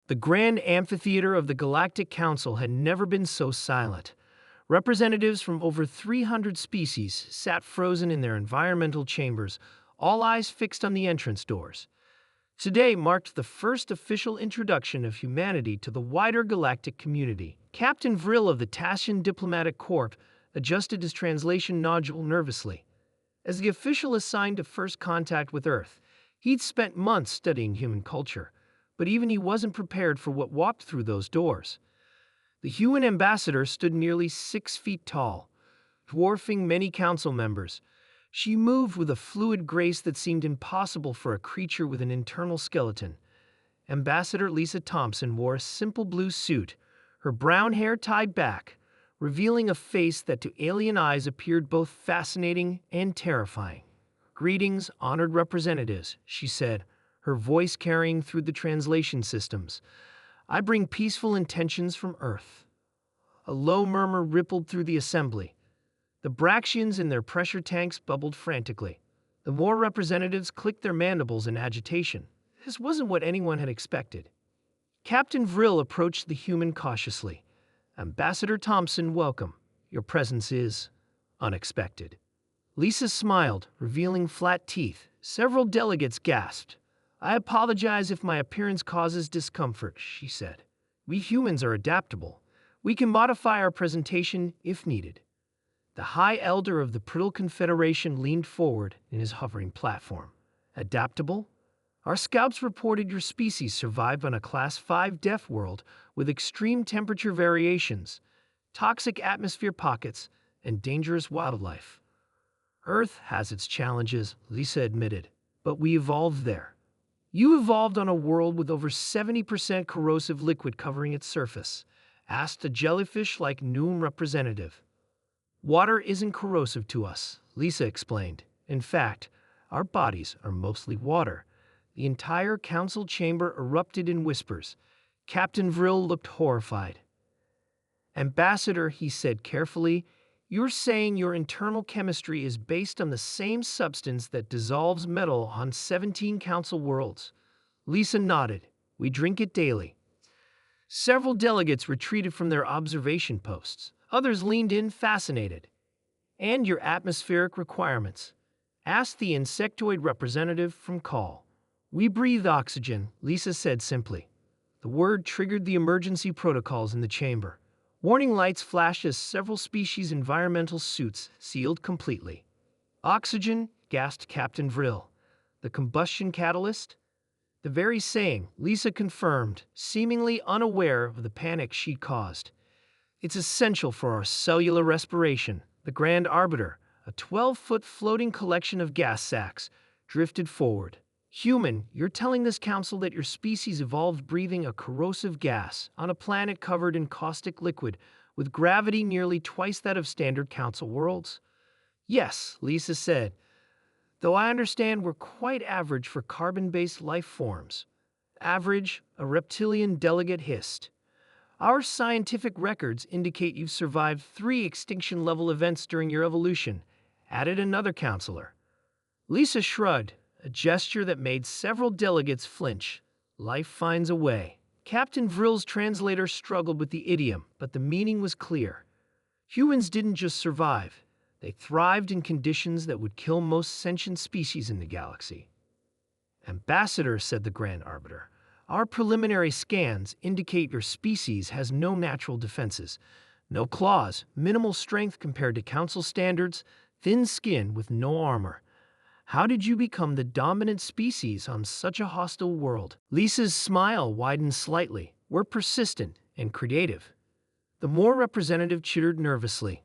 The grand amphitheater of the Galactic Council had never been so silent. Representatives from over 300 species sat frozen in their environmental chambers, all eyes fixed on the entrance doors. Today marked the first official introduction of humanity to the wider galactic community. Captain Vril of the Tassian Diplomatic Corps adjusted his translation nodule nervously. As the official assigned to first contact with Earth, he'd spent months studying human culture, but even he wasn't prepared for what walked through those doors. The human ambassador stood nearly 6 feet tall, dwarfing many council members. She moved with a fluid grace that seemed impossible for a creature with an internal skeleton. Ambassador Lisa Thompson wore a simple blue suit, her brown hair tied back, revealing a face that to alien eyes appeared both fascinating and terrifying. "Greetings, honored representatives," she said, her voice carrying through the translation systems. "I bring peaceful intentions from Earth." A low murmur rippled through the assembly. The Braxians in their pressure tanks bubbled frantically. The more representatives clicked their mandibles in agitation. This wasn't what anyone had expected. Captain Vril approached the human cautiously. "Ambassador Thompson, welcome. Your presence is unexpected." Lisa smiled, revealing flat teeth. Several delegates gasped. "I apologize if my appearance causes discomfort," she said. "We humans are adaptable. We can modify our presentation if needed." The High Elder of the Priddle Confederation leaned forward in his hovering platform. "Adaptable? Our scouts reported your species survived on a Class 5 death world with extreme temperature variations, toxic atmosphere pockets, and dangerous wildlife." "Earth has its challenges," Lisa admitted, "but we evolved there." "You evolved on a world with over 70% corrosive liquid covering its surface," asked a jellyfish-like Noom representative. "Water isn't corrosive to us," Lisa explained. "In fact, our bodies are mostly water." The entire council chamber erupted in whispers. Captain Vril looked horrified. "Ambassador," he said carefully, "you're saying your internal chemistry is based on the same substance that dissolves metal on 17 council worlds." Lisa nodded. "We drink it daily." Several delegates retreated from their observation posts. Others leaned in, fascinated. "And your atmospheric requirements?" asked the insectoid representative from Call. "We breathe oxygen," Lisa said simply. The word triggered the emergency protocols in the chamber. Warning lights flashed as several species' environmental suits sealed completely. "Oxygen," gasped Captain Vril. "The combustion catalyst?" "The very same," Lisa confirmed, seemingly unaware of the panic she'd caused. "It's essential for our cellular respiration." The Grand Arbiter, a 12-foot floating collection of gas sacs, drifted forward. "Human, you're telling this council that your species evolved breathing a corrosive gas on a planet covered in caustic liquid with gravity nearly twice that of standard council worlds?" "Yes," Lisa said, "though I understand we're quite average for carbon-based life forms." "Average?" a reptilian delegate hissed. "Our scientific records indicate you've survived 3 extinction-level events during your evolution," added another counselor. Lisa shrugged, a gesture that made several delegates flinch. "Life finds a way." Captain Vril's translator struggled with the idiom, but the meaning was clear. Humans didn't just survive. They thrived in conditions that would kill most sentient species in the galaxy. "Ambassador," said the Grand Arbiter, "our preliminary scans indicate your species has no natural defenses. No claws, minimal strength compared to council standards, thin skin with no armor. How did you become the dominant species on such a hostile world?" Lisa's smile widened slightly. "We're persistent and creative." The more representative chittered nervously.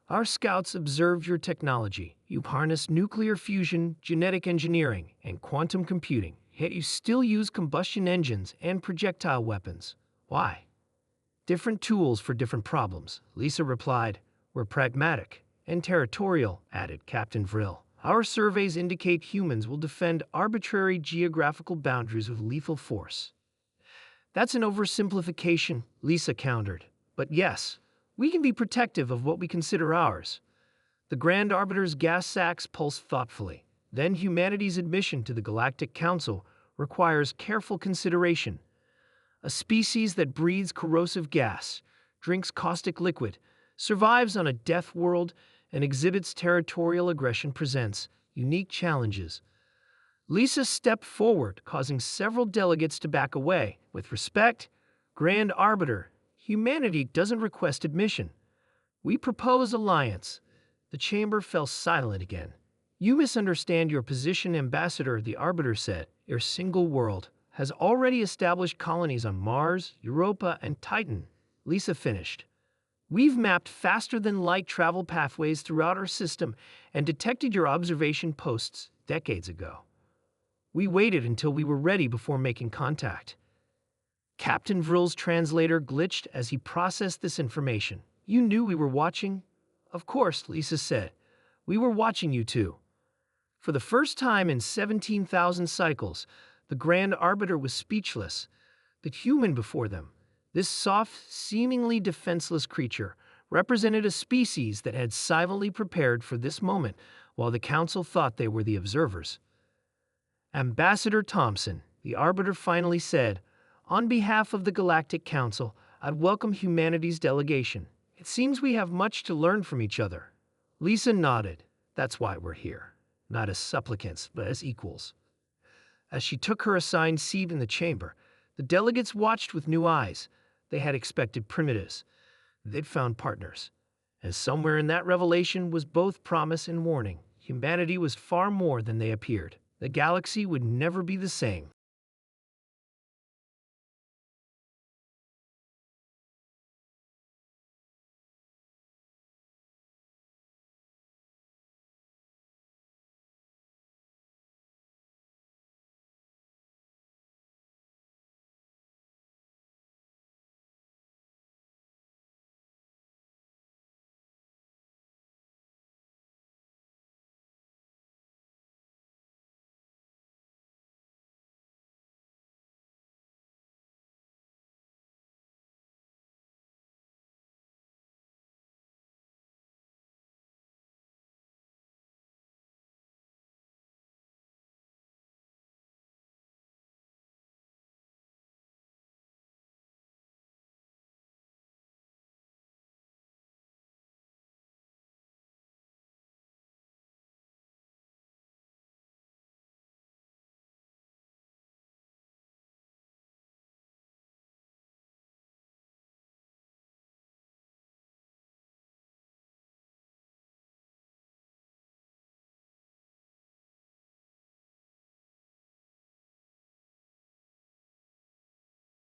"Our scouts observed your technology. You harness nuclear fusion, genetic engineering, and quantum computing, yet you still use combustion engines and projectile weapons. Why?" "Different tools for different problems," Lisa replied. "We're pragmatic and territorial," added Captain Vril. "Our surveys indicate humans will defend arbitrary geographical boundaries with lethal force." "That's an oversimplification," Lisa countered. "But yes, we can be protective of what we consider ours." The Grand Arbiter's gas sacs pulsed thoughtfully. "Then humanity's admission to the Galactic Council requires careful consideration. a species that breathes corrosive gas, drinks caustic liquid, survives on a death world, and exhibits territorial aggression presents unique challenges. Lisa stepped forward, causing several delegates to back away. With respect, Grand Arbiter, humanity doesn't request admission. We propose alliance. The chamber fell silent again. You misunderstand your position, Ambassador, the Arbiter said. Your single world has already established colonies on Mars, Europa, and Titan. Lisa finished. We've mapped faster-than-light travel pathways throughout our system and detected your observation posts decades ago. We waited until we were ready before making contact. Captain Vrill's translator glitched as he processed this information. You knew we were watching? Of course, Lisa said. We were watching you too. For the first time in 17,000 cycles, the Grand Arbiter was speechless. The human before them, this soft, seemingly defenseless creature, represented a species that had silently prepared for this moment while the Council thought they were the observers. Ambassador Thompson, the Arbiter finally said, on behalf of the Galactic Council, I'd welcome humanity's delegation. It seems we have much to learn from each other. Lisa nodded. That's why we're here. Not as supplicants, but as equals. As she took her assigned seat in the chamber, the delegates watched with new eyes. They had expected primitives. They'd found partners. And somewhere in that revelation was both promise and warning. Humanity was far more than they appeared. The galaxy would never be the same.